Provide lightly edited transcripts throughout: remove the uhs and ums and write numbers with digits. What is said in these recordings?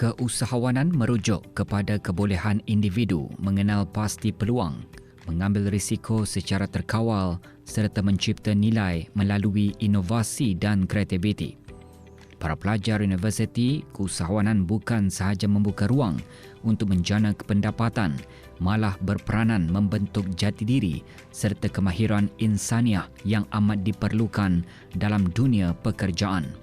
Keusahawanan merujuk kepada kebolehan individu mengenal pasti peluang, mengambil risiko secara terkawal serta mencipta nilai melalui inovasi dan kreativiti. Para pelajar universiti, keusahawanan bukan sahaja membuka ruang untuk menjana pendapatan, malah berperanan membentuk jati diri serta kemahiran insaniah yang amat diperlukan dalam dunia pekerjaan.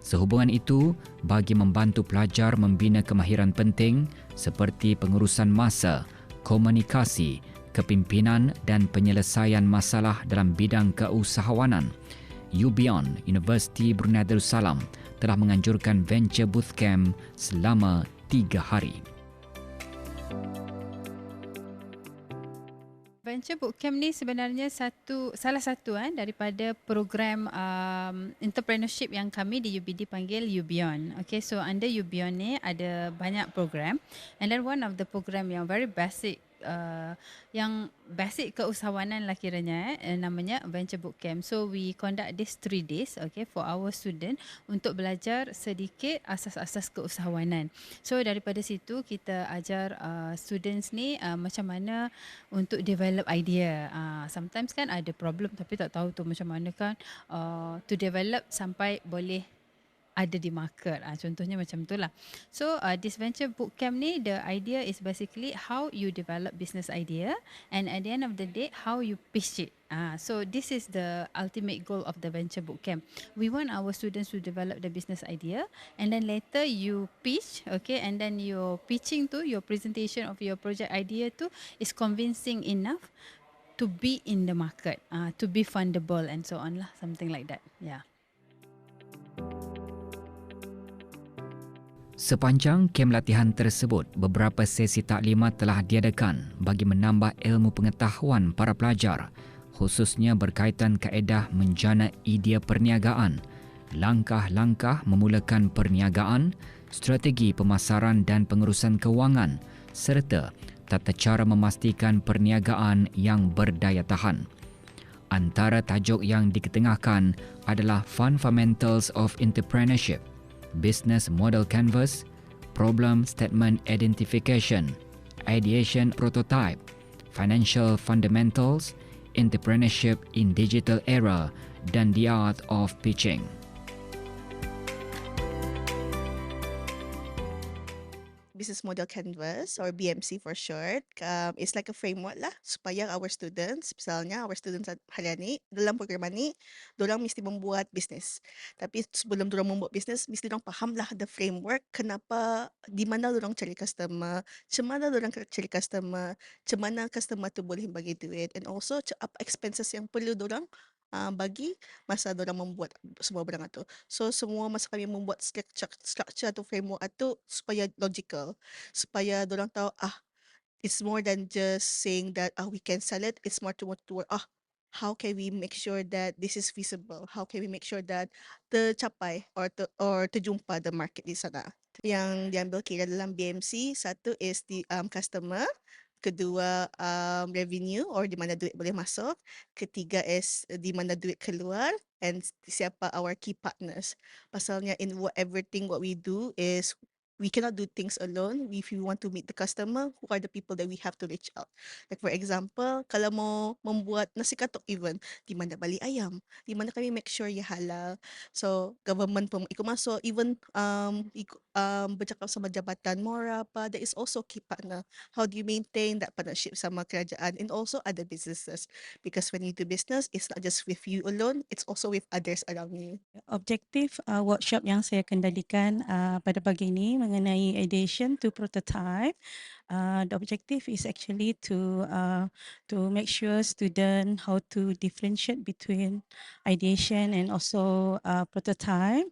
Sehubungan itu, bagi membantu pelajar membina kemahiran penting seperti pengurusan masa, komunikasi, kepimpinan dan penyelesaian masalah dalam bidang keusahawanan, UBION, Universiti Brunei Darussalam telah menganjurkan Venture Boothcamp selama 3 hari. Venture Bootcamp ni sebenarnya salah satu daripada program entrepreneurship yang kami di UBD panggil UBION. Okay, so under UBION ni ada banyak program, and then one of the program yang very basic, yang basic keusahawanan lah kiranya, namanya Venture Bootcamp. So we conduct this 3 days, okay, for our student untuk belajar sedikit asas-asas keusahawanan. So daripada situ kita ajar students ni macam mana untuk develop idea. Sometimes kan ada problem tapi tak tahu tu macam mana kan to develop sampai boleh ada di market. Contohnya macam itulah. So this venture bootcamp ni, the idea is basically how you develop business idea, and at the end of the day how you pitch it. So this is the ultimate goal of the venture bootcamp. We want our students to develop the business idea, and then later you pitch, okay, and then your pitching tu, your presentation of your project idea tu is convincing enough to be in the market, to be fundable and so on lah, something like that. Yeah. Sepanjang kem latihan tersebut, beberapa sesi taklimat telah diadakan bagi menambah ilmu pengetahuan para pelajar, khususnya berkaitan kaedah menjana idea perniagaan, langkah-langkah memulakan perniagaan, strategi pemasaran dan pengurusan kewangan, serta tata cara memastikan perniagaan yang berdaya tahan. Antara tajuk yang diketengahkan adalah Fundamentals of Entrepreneurship, Business Model Canvas, Problem Statement Identification, Ideation Prototype, Financial Fundamentals, Entrepreneurship in Digital Era, dan The Art of Pitching. Business Model Canvas, or BMC for short, is like a framework lah supaya our students, misalnya our students hari ni dalam program ni, dorang mesti membuat bisnes. Tapi sebelum dorang membuat bisnes, mesti dorang faham lah the framework, kenapa, di mana dorang cari customer, macam mana dorang cari customer, macam mana customer tu boleh bagi duit, and also apa expenses yang perlu dorang bagi masa dorang membuat semua barang itu. So semua masa kami membuat structure atau framework itu supaya logical, supaya dorang tahu it's more than just saying that we can sell it. It's more toward how can we make sure that this is feasible? How can we make sure that tercapai or terjumpa the market di sana? Yang diambil kira dalam BMC, satu is the customer, kedua revenue or di mana duit boleh masuk, ketiga is di mana duit keluar, and siapa our key partners. Pasalnya in everything what we do is we cannot do things alone. If we want to meet the customer, who are the people that we have to reach out? Like for example, kalau mau membuat nasi katok even, di mana bali ayam, di mana kami make sure ya halal. So government pun ikut masuk, even bercakap sama jabatan mora apa, that is also key partner. How do you maintain that partnership sama kerajaan and also other businesses? Because when you do business, it's not just with you alone, it's also with others around you. Objektif workshop yang saya kendalikan pada pagi ini mengenai ideation to prototype. The objective is actually to make sure student how to differentiate between ideation and also prototype,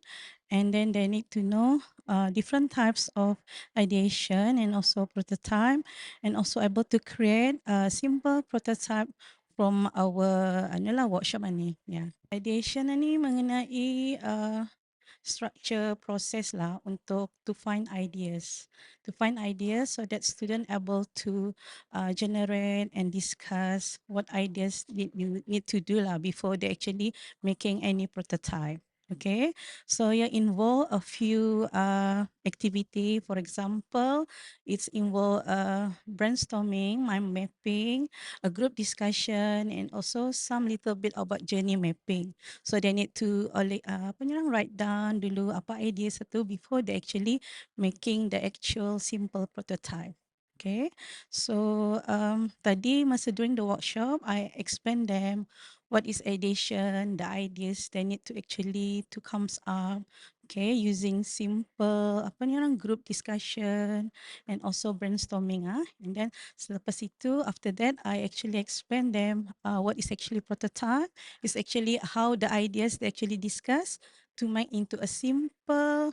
and then they need to know different types of ideation and also prototype, and also able to create a simple prototype from our workshop ni. Yeah. Ideation ni mengenai structure process lah untuk to find ideas so that student able to generate and discuss what ideas you need to do lah before they actually making any prototype. Okay, so you involve a few activity. For example, it's involve brainstorming, mind mapping, a group discussion, and also some little bit about journey mapping. So they need to write down dulu apa idea satu before they actually making the actual simple prototype. Okay, so tadi masa during the workshop, I explain them what is ideation, the ideas they need to actually to comes up, okay, using simple group discussion and also brainstorming and then selepas itu after that I actually explain them what is actually prototype, is actually how the ideas they actually discuss to make into a simple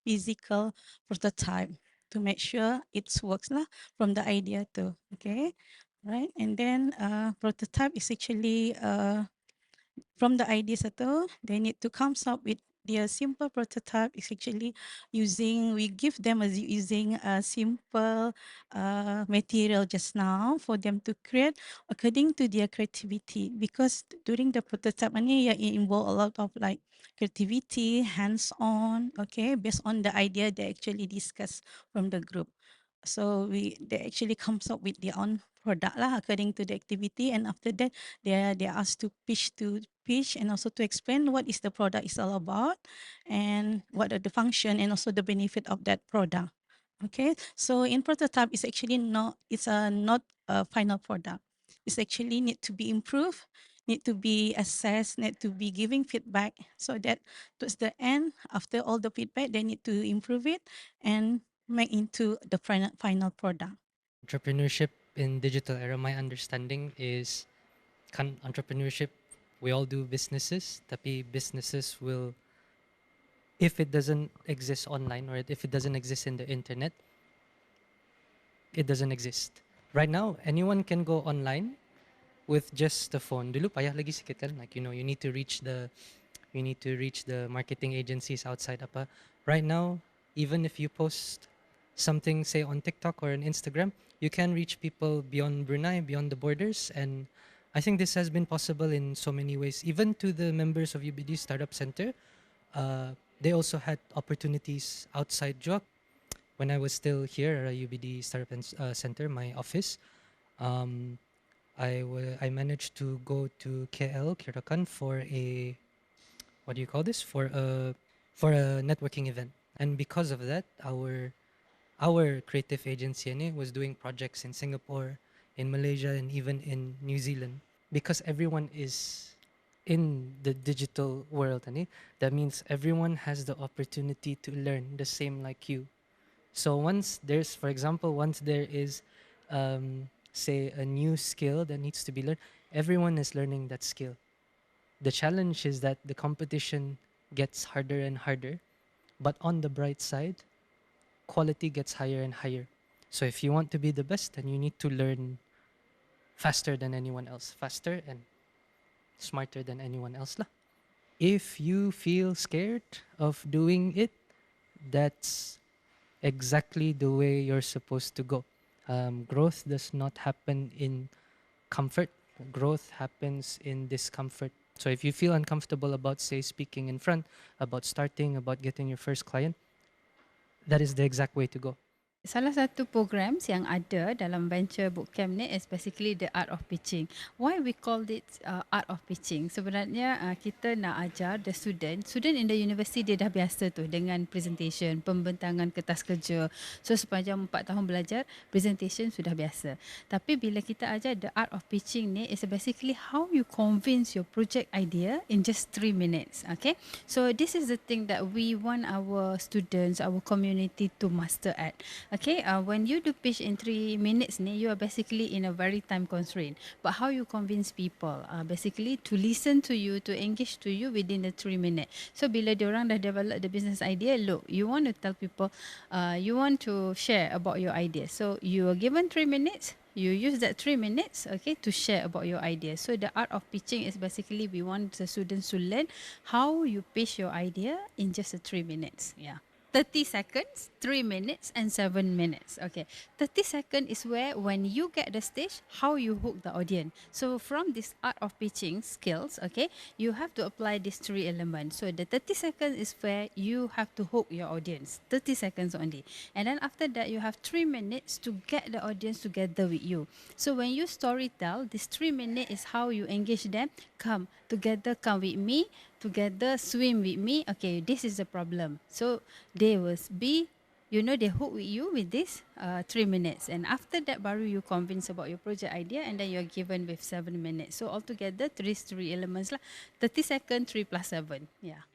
physical prototype to make sure it works lah from the idea too, okay. Right, and then prototype is actually from the ideas itu, they need to come up with their simple prototype is actually we give them as using a simple material just now for them to create according to their creativity, because during the prototype ini it involve a lot of like creativity, hands on, okay, based on the idea they actually discuss from the group. So they actually comes up with their own product lah according to the activity, and after that they are asked to pitch and also to explain what is the product is all about and what are the function and also the benefit of that product. Okay, so in prototype it's actually not a final product. It's actually need to be improved, need to be assessed, need to be giving feedback, so that towards the end, after all the feedback, they need to improve it and make into the final product. Entrepreneurship in digital era, my understanding is entrepreneurship, we all do businesses, tapi businesses will, if it doesn't exist online or if it doesn't exist in the internet, it doesn't exist. Right now, anyone can go online with just the phone. Dulu payah lagi sikit kan, like you need to reach the marketing agencies outside apa. Right now, even if you post something say on TikTok or on Instagram, you can reach people beyond Brunei, beyond the borders, and I think this has been possible in so many ways. Even to the members of UBD Startup Center, they also had opportunities outside Joc. When I was still here at UBD Startup Center, my office, I managed to go to KL, Keusahawanan, for a, what do you call this? For a networking event. And because of that, our creative agency was doing projects in Singapore, in Malaysia, and even in New Zealand. Because everyone is in the digital world, that means everyone has the opportunity to learn the same like you. So once there's, for example, once there is, say, a new skill that needs to be learned, everyone is learning that skill. The challenge is that the competition gets harder and harder, but on the bright side, quality gets higher and higher. So if you want to be the best, then you need to learn faster than anyone else, faster and smarter than anyone else lah. If you feel scared of doing it, that's exactly the way you're supposed to go. Growth does not happen in comfort. Growth happens in discomfort. So if you feel uncomfortable about, say, speaking in front, about starting, about getting your first client, that is the exact way to go. Salah satu programs yang ada dalam venture bootcamp ni is basically the art of pitching. Why we call it art of pitching? Sebenarnya kita nak ajar the student in the university, dia dah biasa tu dengan presentation, pembentangan kertas kerja. So sepanjang 4 tahun belajar, presentation sudah biasa. Tapi bila kita ajar the art of pitching ni is basically how you convince your project idea in just 3 minutes. Okay, so this is the thing that we want our students, our community to master at. Okay, when you do pitch in 3 minutes ni, you are basically in a very time constraint. But how you convince people, basically to listen to you, to engage to you within the 3 minutes. So bila diorang dah develop the business idea, look, you want to tell people, you want to share about your idea. So you are given 3 minutes. You use that 3 minutes, okay, to share about your idea. So the art of pitching is basically we want the students to learn how you pitch your idea in just 3 minutes. Yeah. 30 seconds, 3 minutes, and 7 minutes. Okay. 30 seconds is where when you get the stage, how you hook the audience. So from this art of pitching skills, okay, you have to apply these three elements. So the 30 seconds is where you have to hook your audience. 30 seconds only. And then after that, you have 3 minutes to get the audience together with you. So when you story tell, this 3 minutes is how you engage them. Come together, come with me. Together, swim with me. Okay, this is the problem. So they will be, they hook with you with this 3 minutes. And after that, baru you convince about your project idea, and then you're given with 7 minutes. So altogether, three elements lah. 30 seconds, 3 plus 7. Yeah.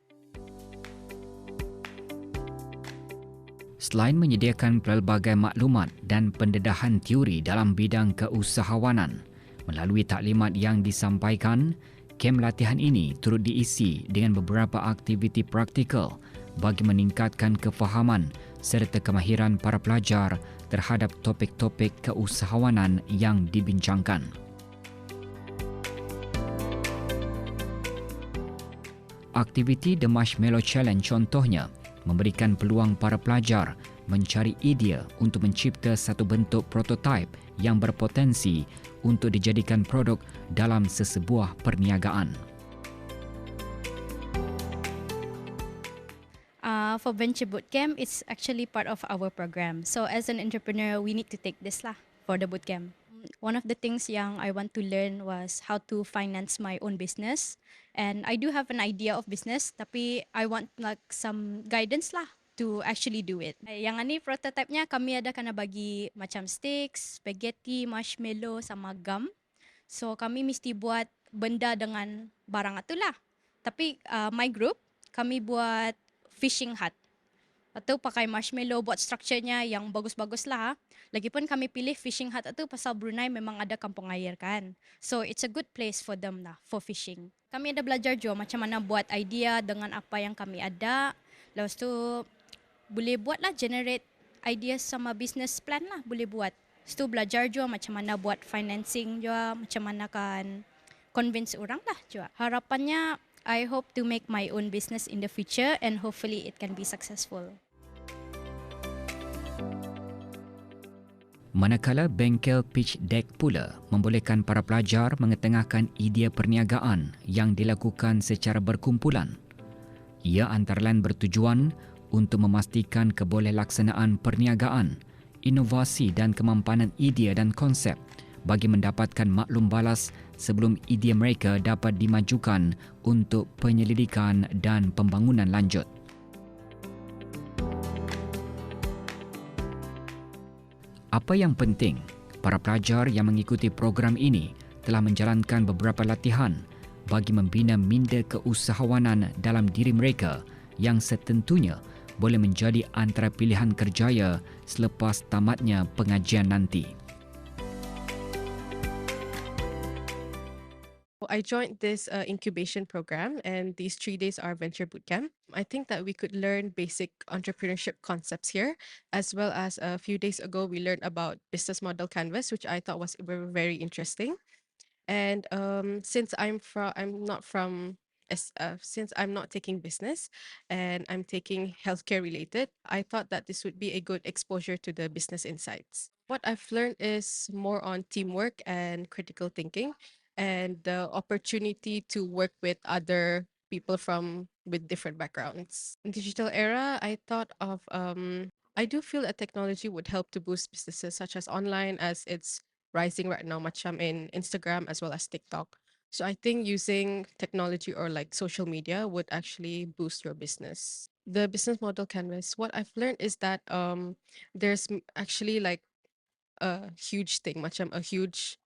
Selain menyediakan pelbagai maklumat dan pendedahan teori dalam bidang keusahawanan, melalui taklimat yang disampaikan, kem latihan ini turut diisi dengan beberapa aktiviti praktikal bagi meningkatkan kefahaman serta kemahiran para pelajar terhadap topik-topik keusahawanan yang dibincangkan. Aktiviti The Marshmallow Challenge contohnya memberikan peluang para pelajar mencari idea untuk mencipta satu bentuk prototipe yang berpotensi untuk dijadikan produk dalam sesebuah perniagaan. For Venture Bootcamp, it's actually part of our program. So as an entrepreneur, we need to take this lah for the bootcamp. One of the things yang I want to learn was how to finance my own business. And I do have an idea of business, tapi I want like some guidance lah to actually do it. Yang ni prototype-nya kami ada kena bagi macam steaks, spaghetti, marshmallow sama gum. So kami mesti buat benda dengan barang itu lah. Tapi my group, kami buat fishing hut. Atau pakai marshmallow, buat strukturnya yang bagus-bagus lah. Lagipun kami pilih fishing hut itu pasal Brunei memang ada kampung air kan. So it's a good place for them lah, for fishing. Kami ada belajar juga macam mana buat idea dengan apa yang kami ada. Lepas tu boleh buat lah, generate ideas sama business plan lah boleh buat. Lepas tu belajar juga macam mana buat financing juga, macam mana kan convince orang lah juga. Harapannya I hope to make my own business in the future and hopefully it can be successful. Manakala bengkel pitch deck pula membolehkan para pelajar mengetengahkan idea perniagaan yang dilakukan secara berkumpulan. Ia antara lain bertujuan untuk memastikan kebolehlaksanaan perniagaan, inovasi dan kemampanan idea dan konsep bagi mendapatkan maklum balas sebelum idea mereka dapat dimajukan untuk penyelidikan dan pembangunan lanjut. Apa yang penting, para pelajar yang mengikuti program ini telah menjalankan beberapa latihan bagi membina minda keusahawanan dalam diri mereka yang setentunya boleh menjadi antara pilihan kerjaya selepas tamatnya pengajian nanti. I joined this incubation program, and these 3 days are Venture Bootcamp. I think that we could learn basic entrepreneurship concepts here, as well as a few days ago, we learned about business model canvas, which I thought was very interesting. And since since I'm not taking business and I'm taking healthcare related, I thought that this would be a good exposure to the business insights. What I've learned is more on teamwork and critical thinking, and the opportunity to work with other people with different backgrounds. In digital era, I do feel that technology would help to boost businesses such as online, as it's rising right now, macam in Instagram as well as TikTok. So I think using technology or like social media would actually boost your business. The business model canvas, what I've learned is that there's actually like a huge thing, macam a huge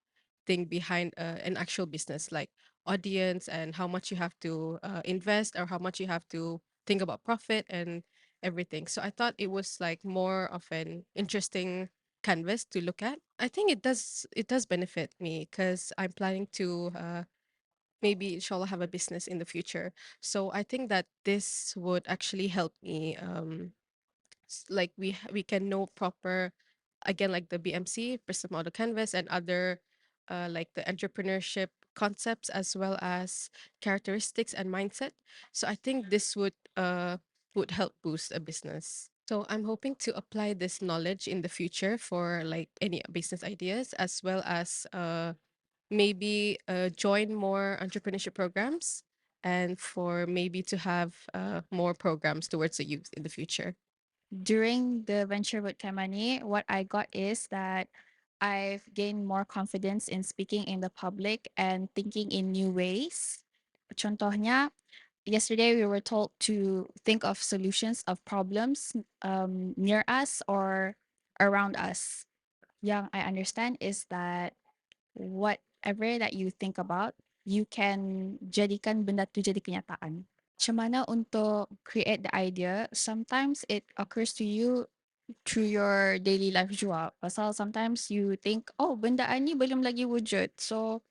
thing behind an actual business, like audience and how much you have to invest, or how much you have to think about profit and everything. So I thought it was like more of an interesting canvas to look at. I think it does benefit me because I'm planning to maybe inshallah have a business in the future. So I think that this would actually help me like we can know proper, again, like the BMC business model canvas and other like the entrepreneurship concepts as well as characteristics and mindset. So I think this would would help boost a business. So I'm hoping to apply this knowledge in the future for like any business ideas, as well as maybe join more entrepreneurship programs, and for maybe to have more programs towards the youth in the future. During the venture bootcamp money, what I got is that I've gained more confidence in speaking in the public and thinking in new ways. Contohnya, yesterday we were told to think of solutions of problems near us or around us. Yang I understand is that whatever that you think about, you can jadikan benda tu jadi kenyataan. Macam mana untuk create the idea, sometimes it occurs to you through your daily life juga. Pasal sometimes you think, oh benda ni belum lagi wujud. So,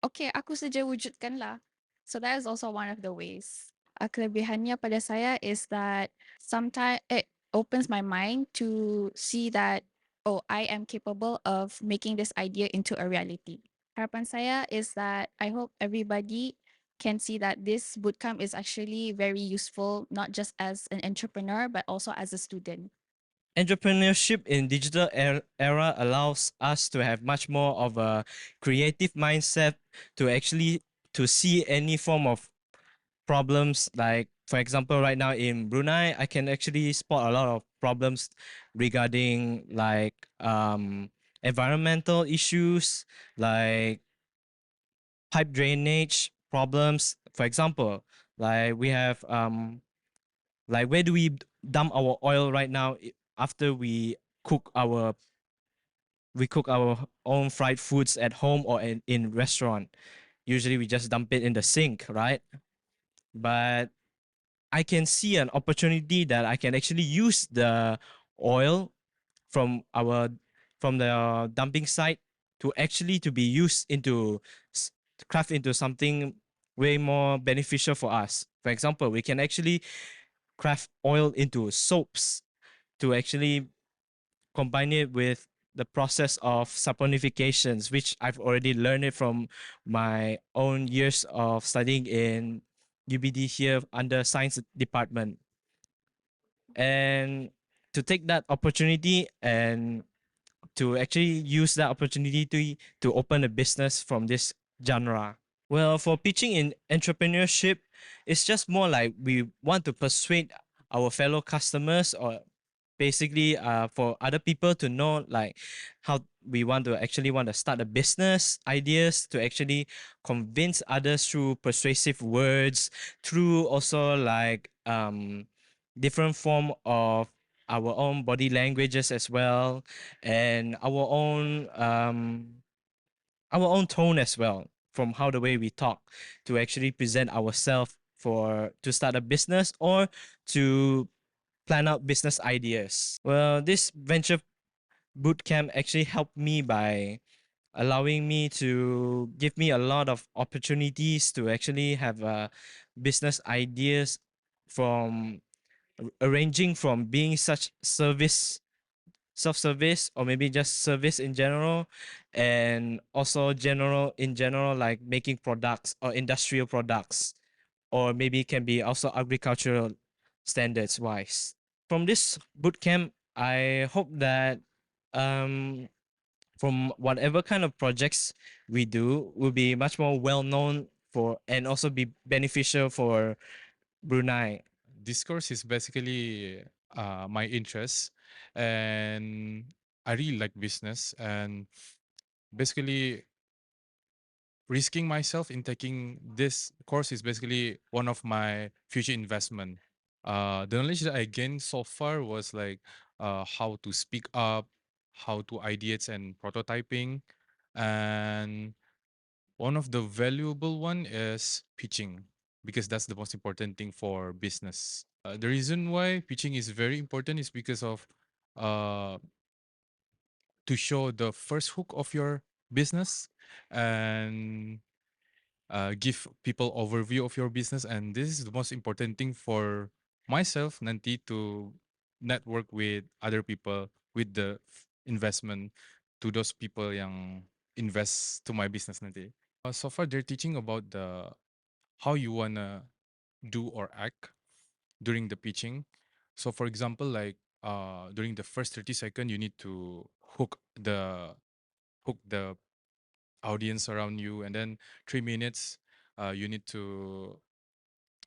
okay, aku saja wujudkan lah. So that is also one of the ways. Kelebihannya pada saya is that sometimes it opens my mind to see that, oh, I am capable of making this idea into a reality. Harapan saya is that I hope everybody can see that this bootcamp is actually very useful, not just as an entrepreneur, but also as a student. Entrepreneurship in digital era allows us to have much more of a creative mindset to actually to see any form of problems. Like for example, right now in Brunei, I can actually spot a lot of problems regarding like environmental issues, like pipe drainage problems. For example, like we have like where do we dump our oil right now after cook our we cook our own fried foods at home or in restaurant. Usually we just dump it in the sink, right? But I can see an opportunity that I can actually use the oil from our from the dumping site to actually to be used into craft into something way more beneficial for us. For example, we can actually craft oil into soaps to actually combine it with the process of saponifications, which I've already learned it from my own years of studying in UBD here under science department. And to take that opportunity and to actually use that opportunity to open a business from this genre. Well, for pitching in entrepreneurship, it's just more like we want to persuade our fellow customers or basically for other people to know like how we want to start a business ideas to actually convince others through persuasive words, through also like different form of our own body languages as well, and our own tone as well, from how the way we talk to actually present ourselves for to start a business or to plan out business ideas. Well, this venture bootcamp actually helped me by allowing me to give me a lot of opportunities to actually have business ideas from arranging from being such service self-service or maybe just service in general, and also general like making products or industrial products, or maybe it can be also agricultural standards wise. From this bootcamp, I hope that um, from whatever kind of projects we do will be much more well known for and also be beneficial for Brunei. This course is basically my interest, and I really like business, and basically risking myself in taking this course is basically one of my future investment. The knowledge that I gained so far was like how to speak up, how to ideate and prototyping, and one of the valuable one is pitching, because that's the most important thing for business. The reason why pitching is very important is because of uh, to show the first hook of your business, and give people overview of your business, and this is the most important thing for myself nanti to network with other people with the investment to those people yang invest to my business nanti. So far they're teaching about the how you wanna do or act, during the pitching. So for example, like during the first 30 seconds, you need to hook the audience around you, and then 3 minutes, you need to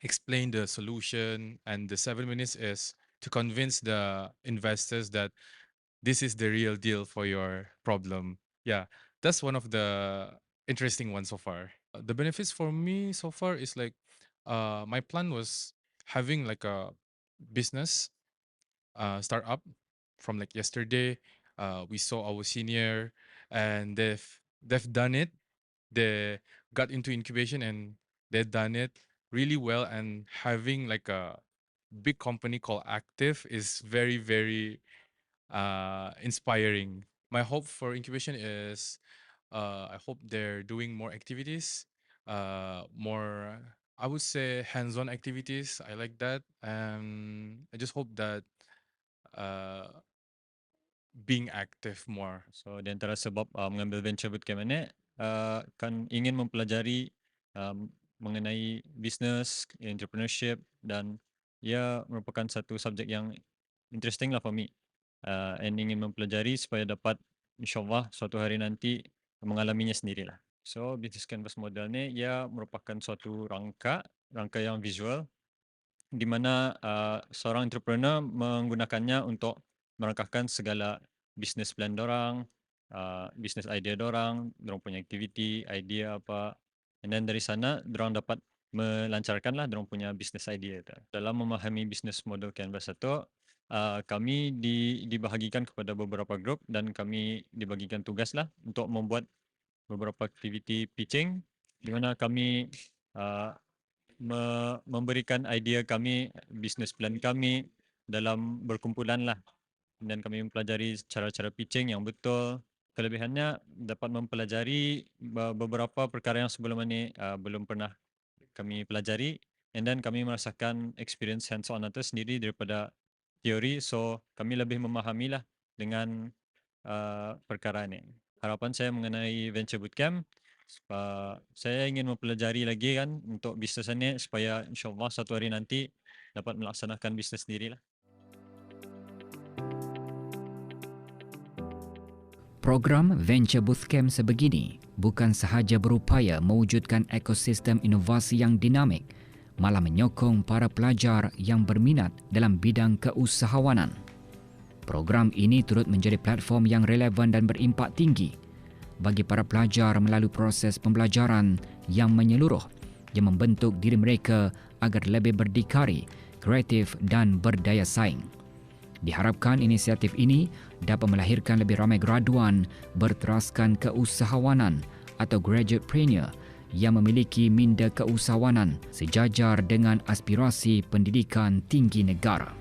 explain the solution, and the 7 minutes is to convince the investors that this is the real deal for your problem. Yeah, that's one of the interesting ones so far. The benefits for me so far is like, my plan was having like a business startup from like yesterday. We saw our senior, and they've done it. They got into incubation and they've done it really well. And having like a big company called Active is very, very inspiring. My hope for incubation is, I hope they're doing more activities, more, I would say, hands-on activities. I like that. I just hope that uh, being active more. So di antara sebab mengambil venture bootcamp ini kan ingin mempelajari mengenai business, entrepreneurship, dan ia merupakan satu subjek yang interesting lah for me. And ingin mempelajari supaya dapat insyaAllah suatu hari nanti mengalaminya sendirilah. So business canvas model ni ia merupakan suatu rangka yang visual di mana seorang entrepreneur menggunakannya untuk merangkahkan segala business plan dorang, business idea dorang punya aktiviti, idea apa, and then dari sana dorang dapat melancarkanlah dorang punya business idea itu. Dalam memahami business model canvas itu, kami dibahagikan kepada beberapa grup dan kami dibagikan tugas lah untuk membuat beberapa aktiviti pitching di mana kami memberikan idea kami, business plan kami dalam berkumpulan lah, dan kami mempelajari cara-cara pitching yang betul. Kelebihannya dapat mempelajari beberapa perkara yang sebelum ini belum pernah kami pelajari, and then kami merasakan experience hands-on itu sendiri daripada teori, so kami lebih memahami lah dengan perkara ini. Harapan saya mengenai Venture Bootcamp, saya ingin mempelajari lagi kan untuk bisnes ini supaya insyaAllah satu hari nanti dapat melaksanakan bisnes sendirilah. Program Venture Bootcamp sebegini bukan sahaja berupaya mewujudkan ekosistem inovasi yang dinamik, malah menyokong para pelajar yang berminat dalam bidang keusahawanan. Program ini turut menjadi platform yang relevan dan berimpak tinggi bagi para pelajar melalui proses pembelajaran yang menyeluruh yang membentuk diri mereka agar lebih berdikari, kreatif dan berdaya saing. Diharapkan inisiatif ini dapat melahirkan lebih ramai graduan berteraskan keusahawanan atau graduatepreneur yang memiliki minda keusahawanan sejajar dengan aspirasi pendidikan tinggi negara.